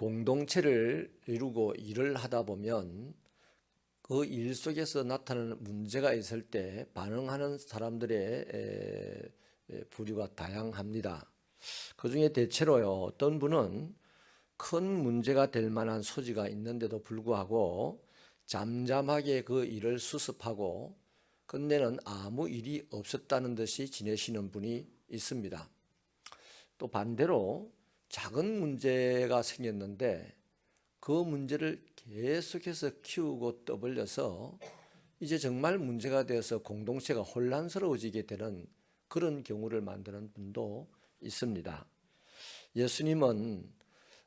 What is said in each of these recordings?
공동체를 이루고 일을 하다 보면 그 일 속에서 나타나는 문제가 있을 때 반응하는 사람들의 부류가 다양합니다. 그중에 대체로요, 어떤 분은 큰 문제가 될 만한 소지가 있는데도 불구하고 잠잠하게 그 일을 수습하고 끝내는 아무 일이 없었다는 듯이 지내시는 분이 있습니다. 또 반대로 작은 문제가 생겼는데 그 문제를 계속해서 키우고 떠벌려서 이제 정말 문제가 되어서 공동체가 혼란스러워지게 되는 그런 경우를 만드는 분도 있습니다. 예수님은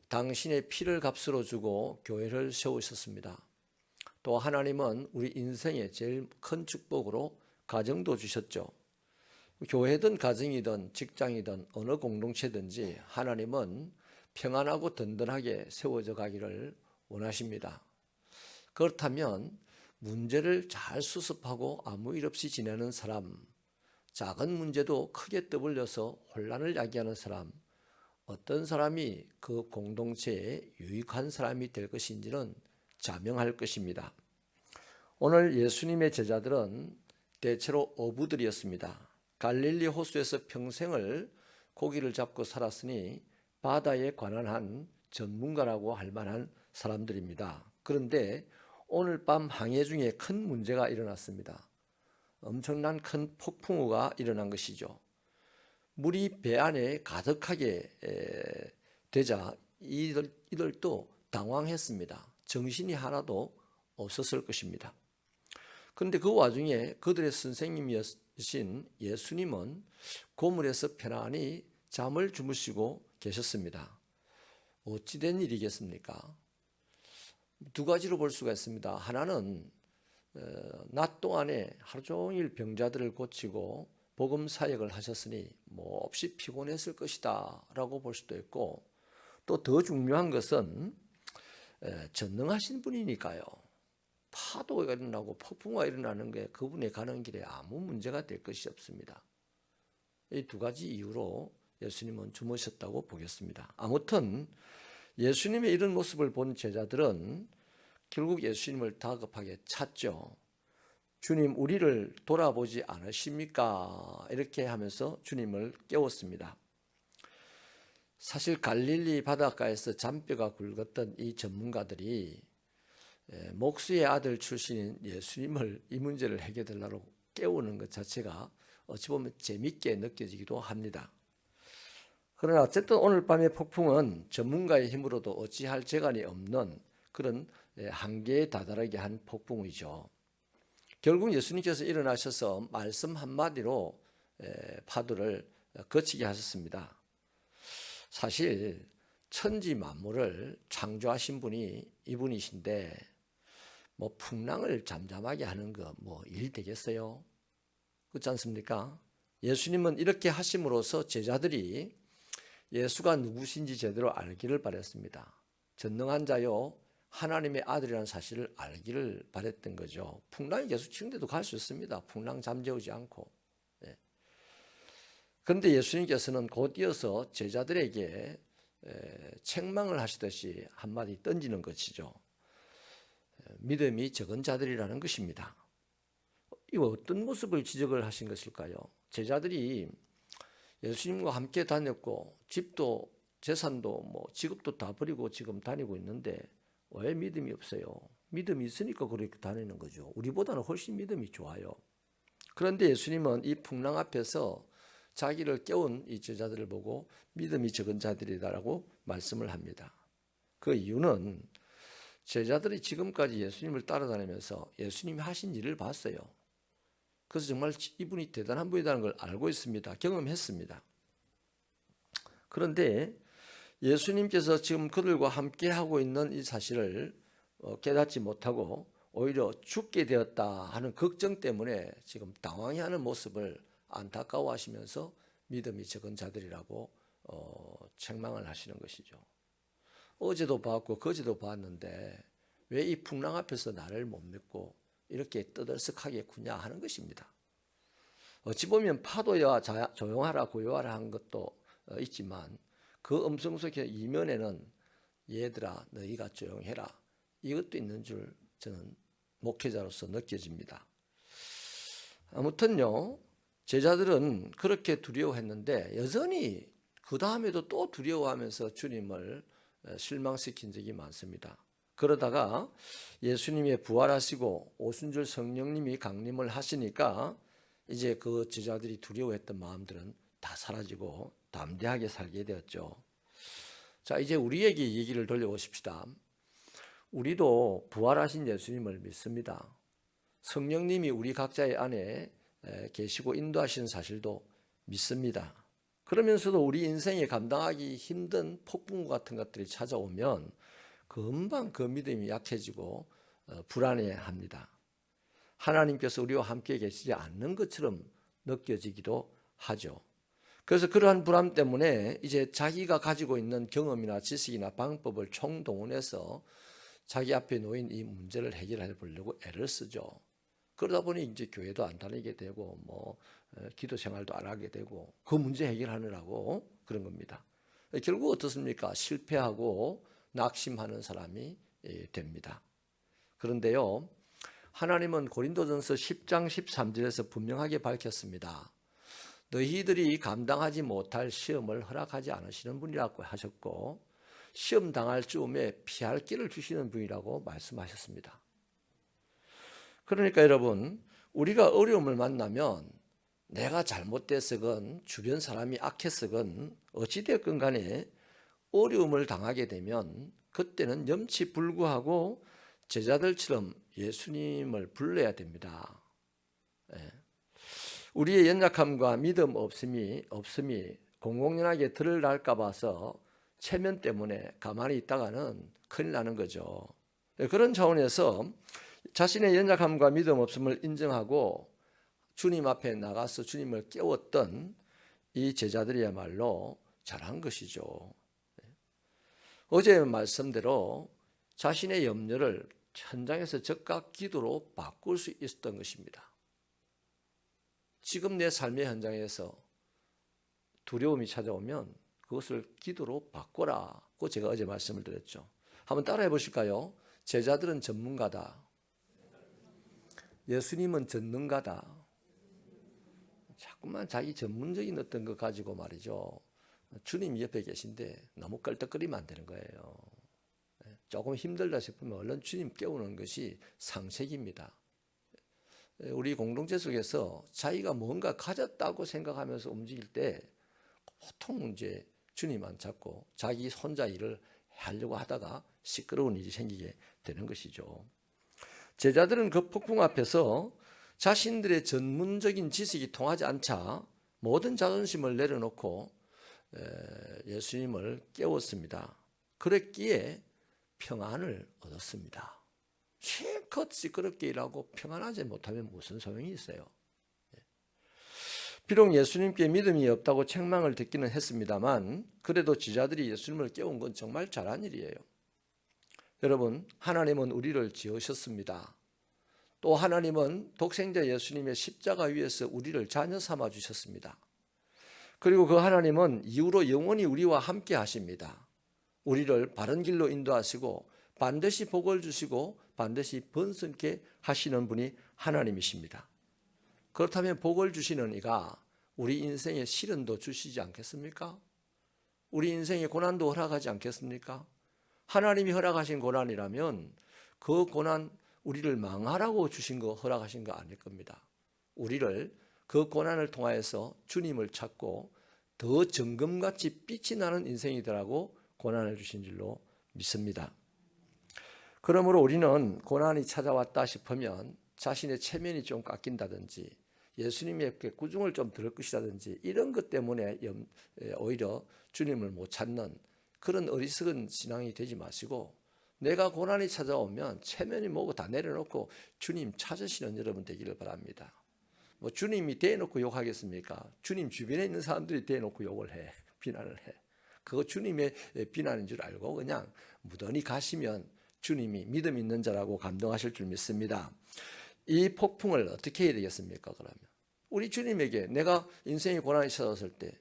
당신의 피를 값으로 주고 교회를 세우셨습니다. 또 하나님은 우리 인생의 제일 큰 축복으로 가정도 주셨죠. 교회든 가정이든 직장이든 어느 공동체든지 하나님은 평안하고 든든하게 세워져 가기를 원하십니다. 그렇다면 문제를 잘 수습하고 아무 일 없이 지내는 사람, 작은 문제도 크게 떠벌려서 혼란을 야기하는 사람, 어떤 사람이 그 공동체에 유익한 사람이 될 것인지는 자명할 것입니다. 오늘 예수님의 제자들은 대체로 어부들이었습니다. 갈릴리 호수에서 평생을 고기를 잡고 살았으니 바다에 관한 한 전문가라고 할 만한 사람들입니다. 그런데 오늘 밤 항해 중에 큰 문제가 일어났습니다. 엄청난 큰 폭풍우가 일어난 것이죠. 물이 배 안에 가득하게 되자 이들도 당황했습니다. 정신이 하나도 없었을 것입니다. 그런데 그 와중에 그들의 선생님이신 예수님은 고물에서 편안히 잠을 주무시고 계셨습니다. 어찌 된 일이겠습니까? 두 가지로 볼 수가 있습니다. 하나는 낮 동안에 하루 종일 병자들을 고치고 복음 사역을 하셨으니 몹시 피곤했을 것이다 라고 볼 수도 있고, 또 더 중요한 것은 전능하신 분이니까요. 파도가 일어나고 폭풍우가 일어나는 게 그분의 가는 길에 아무 문제가 될 것이 없습니다. 이 두 가지 이유로 예수님은 주무셨다고 보겠습니다. 아무튼 예수님의 이런 모습을 본 제자들은 결국 예수님을 다급하게 찾죠. 주님, 우리를 돌아보지 않으십니까? 이렇게 하면서 주님을 깨웠습니다. 사실 갈릴리 바닷가에서 잔뼈가 굵었던 이 전문가들이 목수의 아들 출신인 예수님을 이 문제를 해결하려고 깨우는 것 자체가 어찌 보면 재밌게 느껴지기도 합니다. 그러나 어쨌든 오늘 밤의 폭풍은 전문가의 힘으로도 어찌할 재간이 없는 그런 한계에 다다르게 한 폭풍이죠. 결국 예수님께서 일어나셔서 말씀 한마디로 파도를 그치게 하셨습니다. 사실 천지 만물을 창조하신 분이 이분이신데 풍랑을 잠잠하게 하는 거 일 되겠어요? 그렇지 않습니까? 예수님은 이렇게 하심으로써 제자들이 예수가 누구신지 제대로 알기를 바랬습니다. 전능한 자요 하나님의 아들이라는 사실을 알기를 바랬던 거죠. 풍랑이 계속 치는데도 갈 수 있습니다. 풍랑 잠재우지 않고. 그런데 예수님께서는 곧 이어서 제자들에게 책망을 하시듯이 한마디 던지는 것이죠. 믿음이 적은 자들이라는 것입니다. 이거 어떤 모습을 지적을 하신 것일까요? 제자들이 예수님과 함께 다녔고 집도 재산도 직업도 다 버리고 지금 다니고 있는데 왜 믿음이 없어요? 믿음이 있으니까 그렇게 다니는 거죠. 우리보다는 훨씬 믿음이 좋아요. 그런데 예수님은 이 풍랑 앞에서 자기를 깨운 이 제자들을 보고 믿음이 적은 자들이다라고 말씀을 합니다. 그 이유는 제자들이 지금까지 예수님을 따라다니면서 예수님이 하신 일을 봤어요. 그래서 정말 이분이 대단한 분이라는 걸 알고 있습니다. 경험했습니다. 그런데 예수님께서 지금 그들과 함께 하고 있는 이 사실을 깨닫지 못하고 오히려 죽게 되었다 하는 걱정 때문에 지금 당황해하는 모습을 안타까워하시면서 믿음이 적은 자들이라고 책망을 하시는 것이죠. 어제도 봤고 그제도 봤는데 왜 이 풍랑 앞에서 나를 못 믿고 이렇게 떠들썩하겠구냐 하는 것입니다. 어찌 보면 파도야 조용하라 고요하라 한 것도 있지만 그 음성 속의 이면에는 얘들아 너희가 조용해라. 이것도 있는 줄 저는 목회자로서 느껴집니다. 아무튼요, 제자들은 그렇게 두려워했는데 여전히 그 다음에도 또 두려워하면서 주님을 실망시킨 적이 많습니다. 그러다가 예수님이 부활하시고 오순절 성령님이 강림을 하시니까 이제 그 제자들이 두려워했던 마음들은 다 사라지고 담대하게 살게 되었죠. 자, 이제 우리에게 얘기를 돌려보십시다. 우리도 부활하신 예수님을 믿습니다. 성령님이 우리 각자의 안에 계시고 인도하시는 사실도 믿습니다. 그러면서도 우리 인생에 감당하기 힘든 폭풍과 같은 것들이 찾아오면 금방 그 믿음이 약해지고 불안해합니다. 하나님께서 우리와 함께 계시지 않는 것처럼 느껴지기도 하죠. 그래서 그러한 불안 때문에 이제 자기가 가지고 있는 경험이나 지식이나 방법을 총동원해서 자기 앞에 놓인 이 문제를 해결해 보려고 애를 쓰죠. 그러다 보니 이제 교회도 안 다니게 되고 기도 생활도 안 하게 되고 그 문제 해결하느라고 그런 겁니다. 결국 어떻습니까? 실패하고 낙심하는 사람이 됩니다. 그런데요, 하나님은 고린도전서 10장 13절에서 분명하게 밝혔습니다. 너희들이 감당하지 못할 시험을 허락하지 않으시는 분이라고 하셨고 시험 당할 즈음에 피할 길을 주시는 분이라고 말씀하셨습니다. 그러니까 여러분, 우리가 어려움을 만나면 내가 잘못됐으건 주변 사람이 악했으건 어찌됐건 간에 어려움을 당하게 되면 그때는 염치불구하고 제자들처럼 예수님을 불러야 됩니다. 우리의 연약함과 믿음 없음이 공공연하게 드러날까 봐서 체면 때문에 가만히 있다가는 큰일 나는 거죠. 그런 차원에서 자신의 연약함과 믿음 없음을 인정하고 주님 앞에 나가서 주님을 깨웠던 이 제자들이야말로 잘한 것이죠. 어제 말씀대로 자신의 염려를 현장에서 즉각 기도로 바꿀 수 있었던 것입니다. 지금 내 삶의 현장에서 두려움이 찾아오면 그것을 기도로 바꿔라고 제가 어제 말씀을 드렸죠. 한번 따라해 보실까요? 제자들은 전문가다. 예수님은 전능가다. 자꾸만 자기 전문적인 어떤 것 가지고 말이죠. 주님 옆에 계신데 너무 껄떡거리면 안 되는 거예요. 조금 힘들다 싶으면 얼른 주님 깨우는 것이 상책입니다. 우리 공동체 속에서 자기가 뭔가 가졌다고 생각하면서 움직일 때 보통 이제 주님 안 찾고 자기 혼자 일을 하려고 하다가 시끄러운 일이 생기게 되는 것이죠. 제자들은 그 폭풍 앞에서 자신들의 전문적인 지식이 통하지 않자 모든 자존심을 내려놓고 예수님을 깨웠습니다. 그랬기에 평안을 얻었습니다. 실컷 시끄럽게 일하고 평안하지 못하면 무슨 소용이 있어요? 비록 예수님께 믿음이 없다고 책망을 듣기는 했습니다만 그래도 제자들이 예수님을 깨운 건 정말 잘한 일이에요. 여러분, 하나님은 우리를 지으셨습니다. 또 하나님은 독생자 예수님의 십자가 위에서 우리를 자녀 삼아 주셨습니다. 그리고 그 하나님은 이후로 영원히 우리와 함께 하십니다. 우리를 바른 길로 인도하시고 반드시 복을 주시고 반드시 번성케 하시는 분이 하나님이십니다. 그렇다면 복을 주시는 이가 우리 인생에 시련도 주시지 않겠습니까? 우리 인생에 고난도 허락하지 않겠습니까? 하나님이 허락하신 고난이라면 그 고난 우리를 망하라고 주신 거 허락하신 거 아닐 겁니다. 우리를 그 고난을 통하여서 주님을 찾고 더 정금같이 빛이 나는 인생이 되라고 고난을 주신 줄로 믿습니다. 그러므로 우리는 고난이 찾아왔다 싶으면 자신의 체면이 좀 깎인다든지 예수님의 구중을 좀 들을 것이라든지 이런 것 때문에 오히려 주님을 못 찾는 그런 어리석은 신앙이 되지 마시고 내가 고난이 찾아오면 체면이 뭐고 다 내려놓고 주님 찾으시는 여러분 되기를 바랍니다. 뭐 주님이 대놓고 욕하겠습니까? 주님 주변에 있는 사람들이 대놓고 욕을 해, 비난을 해. 그거 주님의 비난인 줄 알고 그냥 무던히 가시면 주님이 믿음 있는 자라고 감동하실 줄 믿습니다. 이 폭풍을 어떻게 해야 되겠습니까? 그러면 우리 주님에게 내가 인생의 고난이 찾아왔을 때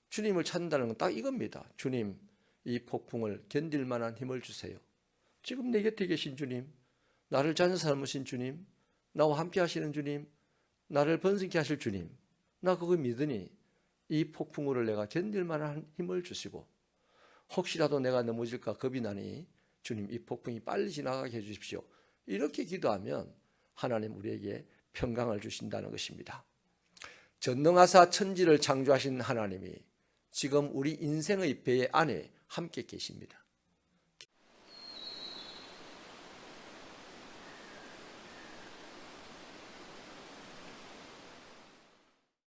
주님을 찾는다는 건 딱 이겁니다. 주님, 이 폭풍을 견딜 만한 힘을 주세요. 지금 내 곁에 계신 주님, 나를 잘 삶으신 주님, 나와 함께 하시는 주님, 나를 번성케 하실 주님, 나 그거 믿으니 이 폭풍우를 내가 견딜 만한 힘을 주시고, 혹시라도 내가 넘어질까 겁이 나니 주님 이 폭풍이 빨리 지나가게 해주십시오. 이렇게 기도하면 하나님 우리에게 평강을 주신다는 것입니다. 전능하사 천지를 창조하신 하나님이 지금 우리 인생의 배 안에 함께 계십니다.